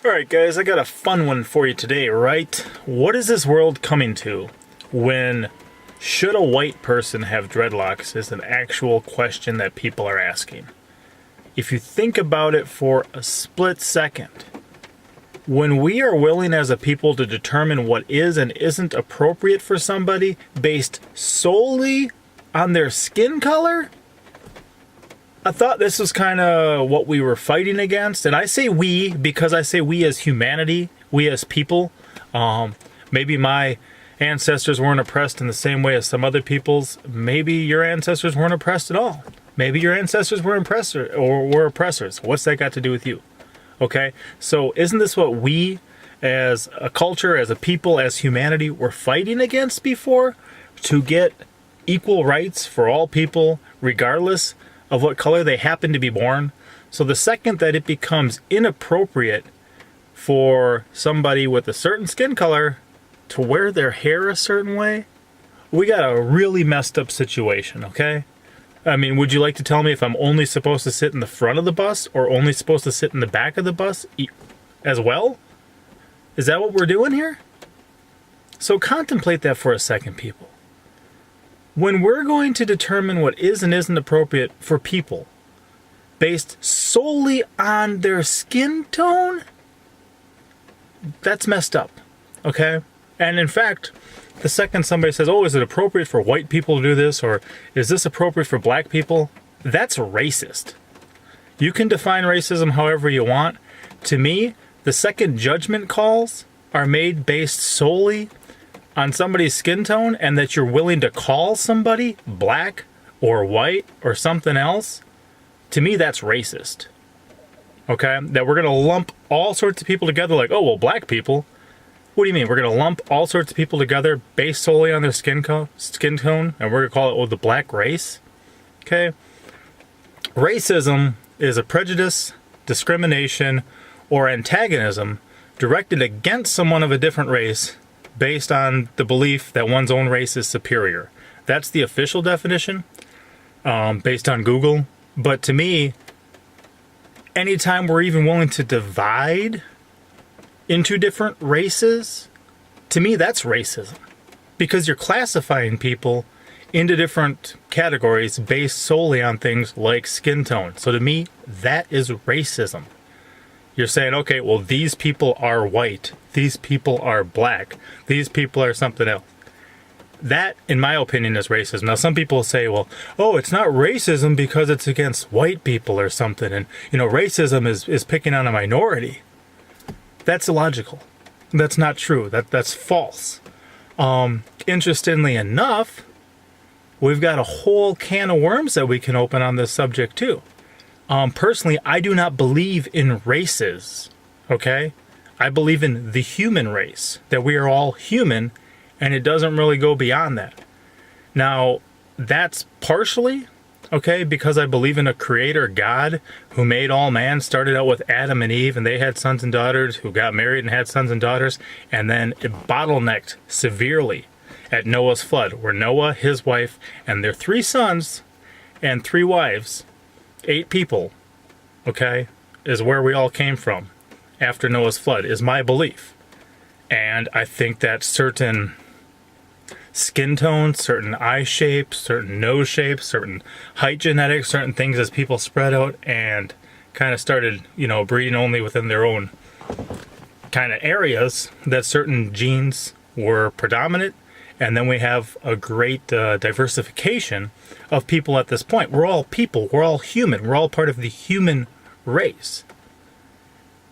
Alright guys, I got a fun one for you today, right? What is this world coming to when should a white person have dreadlocks is an actual question that people are asking. If you think about it for a split second, when we are willing as a people to determine what is and isn't appropriate for somebody based solely on their skin color, I thought this was kind of what we were fighting against. And I say we because I say we as humanity, we as people. Maybe my ancestors weren't oppressed in the same way as some other peoples. Maybe your ancestors weren't oppressed at all. Maybe your ancestors were oppressors. What's that got to do with you? Okay, so isn't this what we as a culture, as a people, as humanity were fighting against before? To get equal rights for all people, regardless of what color they happen to be born. So the second that it becomes inappropriate for somebody with a certain skin color to wear their hair a certain way, we got a really messed up situation, okay? I mean, would you like to tell me if I'm only supposed to sit in the front of the bus or only supposed to sit in the back of the bus as well? Is that what we're doing here? So contemplate that for a second, people. When we're going to determine what is and isn't appropriate for people based solely on their skin tone, that's messed up, okay? And in fact, the second somebody says, oh, is it appropriate for white people to do this, or is this appropriate for black people? That's racist. You can define racism however you want. To me, the second judgment calls are made based solely on somebody's skin tone, and that you're willing to call somebody black or white or something else, to me that's racist. Okay? That we're going to lump all sorts of people together like, oh, well, black people. What do you mean? We're going to lump all sorts of people together based solely on their skin tone, and we're going to call it, oh, the black race? Okay? Racism is a prejudice, discrimination, or antagonism directed against someone of a different race based on the belief that one's own race is superior. That's the official definition, based on Google. But to me, anytime we're even willing to divide into different races, to me that's racism. Because you're classifying people into different categories based solely on things like skin tone. So to me, that is racism. You're saying, okay, well, these people are white. These people are black. These people are something else. That, in my opinion, is racism. Now, some people say, well, oh, it's not racism because it's against white people or something. And, racism is picking on a minority. That's illogical. That's not true. That's false. Interestingly enough, we've got a whole can of worms that we can open on this subject, too. Personally, I do not believe in races, okay? I believe in the human race, that we are all human, and it doesn't really go beyond that. Now, that's partially, okay, because I believe in a creator God who made all man, started out with Adam and Eve, and they had sons and daughters who got married and had sons and daughters, and then it bottlenecked severely at Noah's flood, where Noah, his wife, and their 3 sons and 3 wives, 8 people, okay, is where we all came from after Noah's flood, is my belief. And I think that certain skin tones, certain eye shapes, certain nose shapes, certain height genetics, certain things as people spread out and kind of started, breeding only within their own kind of areas, that certain genes were predominant. And then we have a great diversification of people at this point. We're all people. We're all human. We're all part of the human race.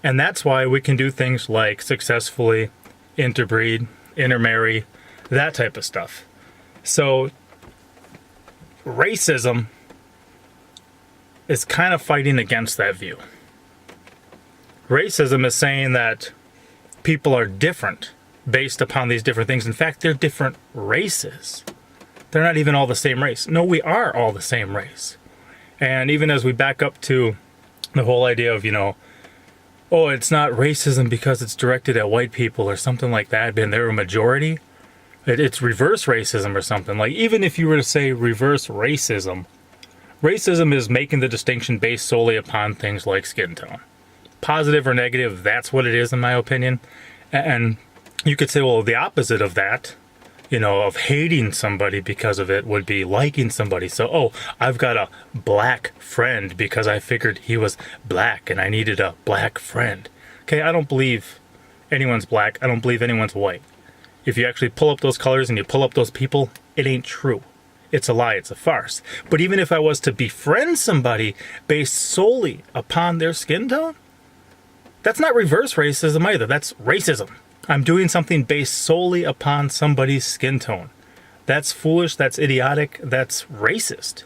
And that's why we can do things like successfully interbreed, intermarry, that type of stuff. So racism is kind of fighting against that view. Racism is saying that people are different based upon these different things. In fact, they're different races. They're not even all the same race. No, we are all the same race. And even as we back up to the whole idea of, oh, it's not racism because it's directed at white people or something like that, and they're a majority. It's reverse racism or something. Like, even if you were to say reverse racism, racism is making the distinction based solely upon things like skin tone. positive or negative, that's what it is in my opinion. And you could say, well, the opposite of that, of hating somebody because of it would be liking somebody. So, oh, I've got a black friend because I figured he was black and I needed a black friend. Okay, I don't believe anyone's black. I don't believe anyone's white. If you actually pull up those colors and you pull up those people, it ain't true. It's a lie. It's a farce. But even if I was to befriend somebody based solely upon their skin tone, that's not reverse racism either. That's racism. I'm doing something based solely upon somebody's skin tone. That's foolish. That's idiotic. That's racist.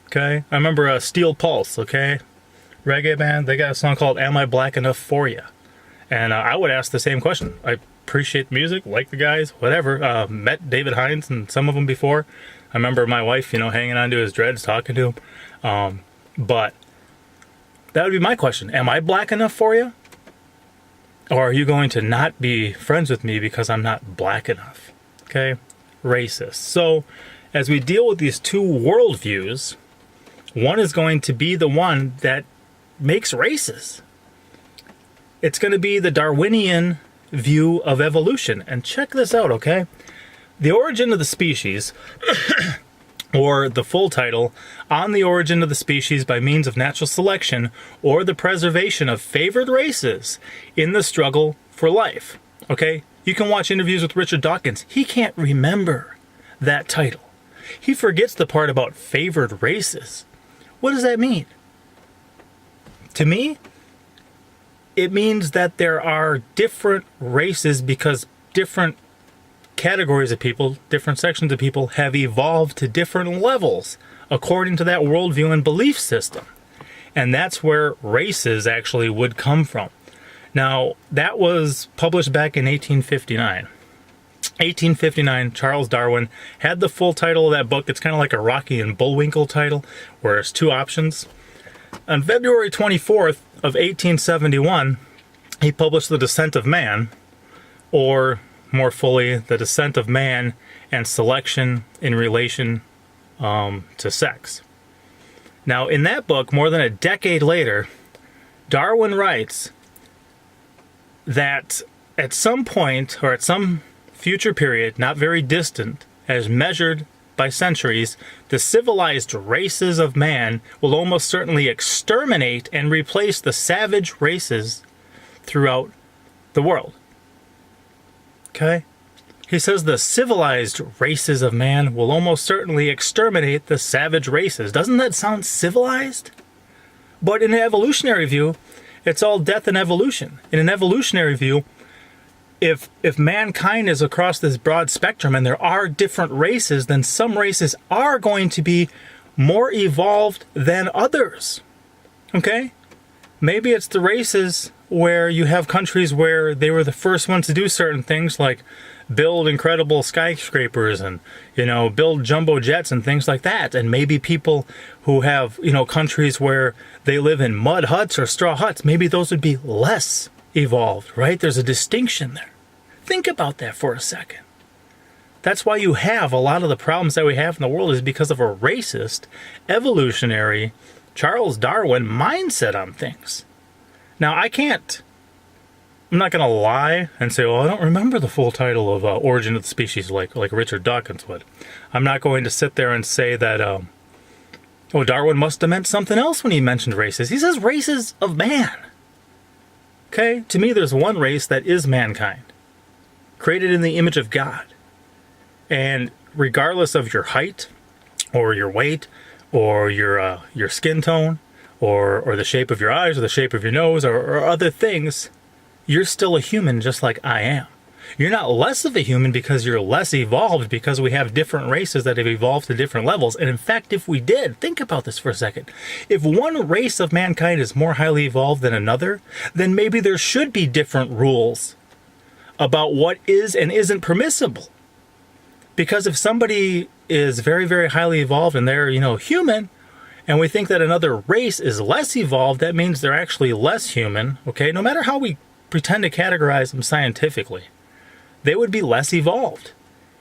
Okay? I remember Steel Pulse, okay? Reggae band. They got a song called Am I Black Enough For Ya? And I would ask the same question. I appreciate the music, like the guys, whatever. Met David Hines and some of them before. I remember my wife, hanging onto his dreads, talking to him. But that would be my question. Am I black enough for you? Or are you going to not be friends with me because I'm not black enough? Okay? Racist. So, as we deal with these two worldviews, one is going to be the one that makes races. It's going to be the Darwinian view of evolution. And check this out, okay? The Origin of the Species, or the full title, On the Origin of the Species by Means of Natural Selection, or the Preservation of Favored Races in the Struggle for Life. Okay? You can watch interviews with Richard Dawkins. He can't remember that title. He forgets the part about favored races. What does that mean? To me, it means that there are different races because different categories of people, different sections of people have evolved to different levels according to that worldview and belief system. And that's where races actually would come from. Now, that was published back in 1859. 1859, Charles Darwin had the full title of that book. It's kind of like a Rocky and Bullwinkle title, where there's two options. On February 24th of 1871, he published The Descent of Man, or more fully, The Descent of Man and Selection in Relation to Sex. Now, in that book, more than a decade later, Darwin writes that at some point, or at some future period, not very distant, as measured by centuries, the civilized races of man will almost certainly exterminate and replace the savage races throughout the world. Okay? He says the civilized races of man will almost certainly exterminate the savage races. Doesn't that sound civilized? But in an evolutionary view, it's all death and evolution. In an evolutionary view, if mankind is across this broad spectrum and there are different races, then some races are going to be more evolved than others. Okay? Maybe it's the races where you have countries where they were the first ones to do certain things like build incredible skyscrapers and, build jumbo jets and things like that. And maybe people who have, countries where they live in mud huts or straw huts, maybe those would be less evolved, right? There's a distinction there. Think about that for a second. That's why you have a lot of the problems that we have in the world is because of a racist, evolutionary, Charles Darwin mindset on things. Now, I'm not going to lie and say, well, I don't remember the full title of Origin of the Species like Richard Dawkins would. I'm not going to sit there and say that, Darwin must have meant something else when he mentioned races. He says races of man. Okay? To me, there's one race that is mankind, created in the image of God. And regardless of your height or your weight or your skin tone or the shape of your eyes or the shape of your nose or other things, you're still a human just like I am. You're not less of a human because you're less evolved, because we have different races that have evolved to different levels. And in fact, if we did, think about this for a second. If one race of mankind is more highly evolved than another, then maybe there should be different rules about what is and isn't permissible. Because if somebody is very, very highly evolved and they're, human, and we think that another race is less evolved, that means they're actually less human, okay? No matter how we pretend to categorize them scientifically, they would be less evolved.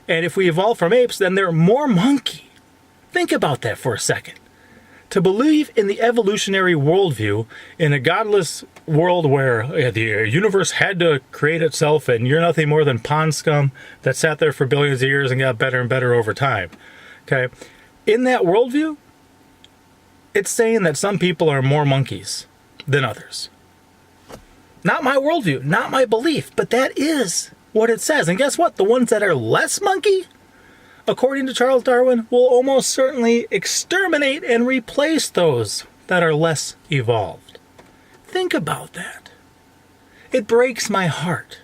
And if we evolve from apes, then they're more monkey. Think about that for a second. To believe in the evolutionary worldview in a godless world where the universe had to create itself and you're nothing more than pond scum that sat there for billions of years and got better and better over time. Okay? In that worldview, it's saying that some people are more monkeys than others. Not my worldview, not my belief, but that is what it says. And guess what? The ones that are less monkey, according to Charles Darwin, will almost certainly exterminate and replace those that are less evolved. Think about that. It breaks my heart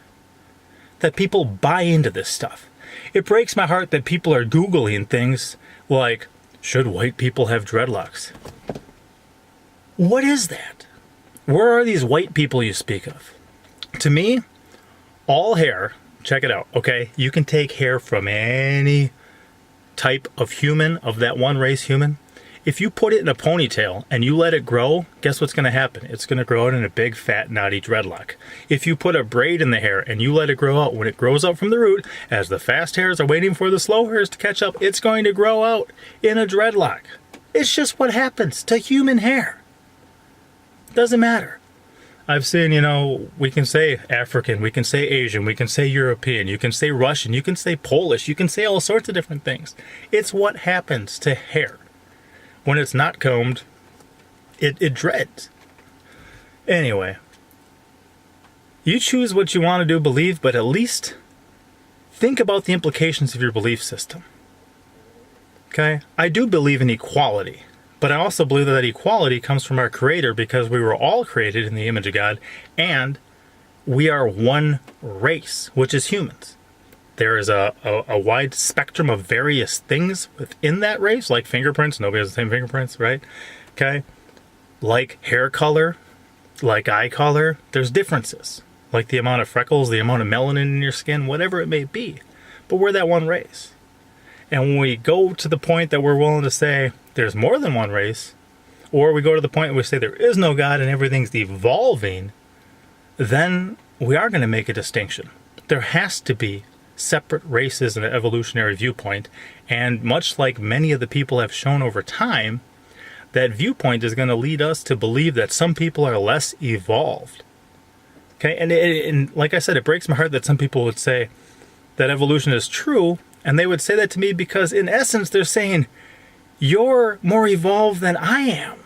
that people buy into this stuff. It breaks my heart that people are Googling things like, should white people have dreadlocks? What is that? Where are these white people you speak of? To me, all hair, check it out, okay? You can take hair from any type of human, of that one race human. If you put it in a ponytail and you let it grow, guess what's going to happen? It's going to grow out in a big, fat, knotty dreadlock. If you put a braid in the hair and you let it grow out, when it grows out from the root, as the fast hairs are waiting for the slow hairs to catch up, it's going to grow out in a dreadlock. It's just what happens to human hair. Doesn't matter. I've seen, we can say African, we can say Asian, we can say European, you can say Russian, you can say Polish, you can say all sorts of different things. It's what happens to hair. When it's not combed, it dreads. Anyway, you choose what you want to do, believe, but at least think about the implications of your belief system. Okay? I do believe in equality. But I also believe that equality comes from our Creator because we were all created in the image of God and we are one race, which is humans. There is a wide spectrum of various things within that race, like fingerprints. Nobody has the same fingerprints, right? Okay? Like hair color, like eye color. There's differences. Like the amount of freckles, the amount of melanin in your skin, whatever it may be. But we're that one race. And when we go to the point that we're willing to say there's more than one race, or we go to the point where we say there is no God and everything's evolving, then we are going to make a distinction. There has to be separate races in an evolutionary viewpoint, and much like many of the people have shown over time, that viewpoint is going to lead us to believe that some people are less evolved. Okay, and like I said, it breaks my heart that some people would say that evolution is true, and they would say that to me because in essence they're saying, you're more evolved than I am.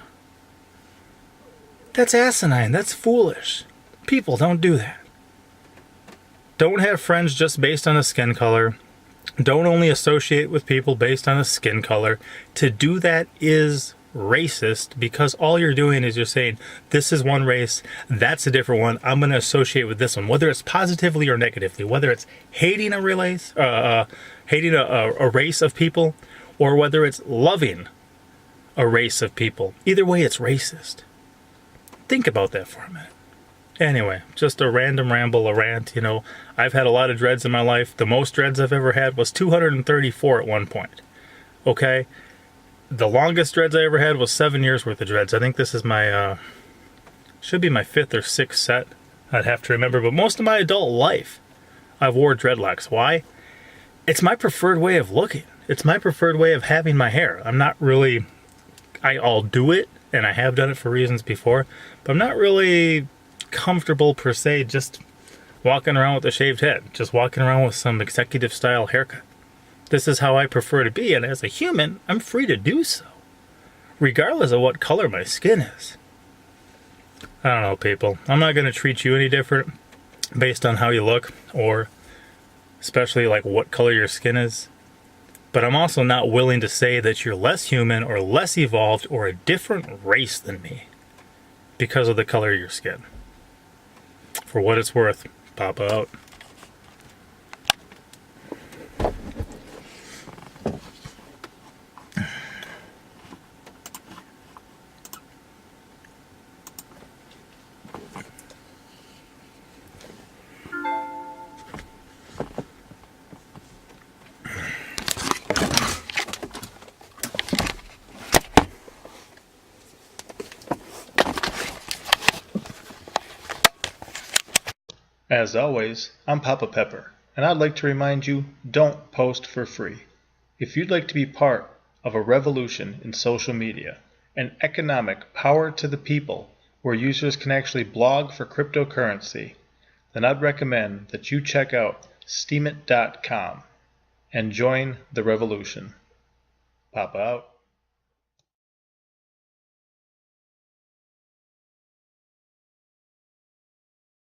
That's asinine. That's foolish. People, don't do that. Don't have friends just based on a skin color. Don't only associate with people based on a skin color. To do that is racist because all you're doing is you're saying, this is one race, that's a different one, I'm going to associate with this one, whether it's positively or negatively, whether it's hating a race, hating a race of people, or whether it's loving a race of people. Either way, it's racist. Think about that for a minute. Anyway, just a random ramble, a rant, I've had a lot of dreads in my life. The most dreads I've ever had was 234 at one point. Okay? The longest dreads I ever had was 7 years worth of dreads. I think this is my, should be my 5th or 6th set. I'd have to remember, but most of my adult life, I've wore dreadlocks. Why? It's my preferred way of looking. It's my preferred way of having my hair. I'll do it, and I have done it for reasons before, but I'm not really comfortable per se just walking around with a shaved head, just walking around with some executive style haircut. This is how I prefer to be, and as a human, I'm free to do so, regardless of what color my skin is. I don't know, people. I'm not going to treat you any different based on how you look, or especially like what color your skin is. But I'm also not willing to say that you're less human or less evolved or a different race than me because of the color of your skin. For what it's worth, Papa out. As always, I'm Papa Pepper, and I'd like to remind you, don't post for free. If you'd like to be part of a revolution in social media, an economic power to the people where users can actually blog for cryptocurrency, then I'd recommend that you check out steemit.com and join the revolution. Papa out.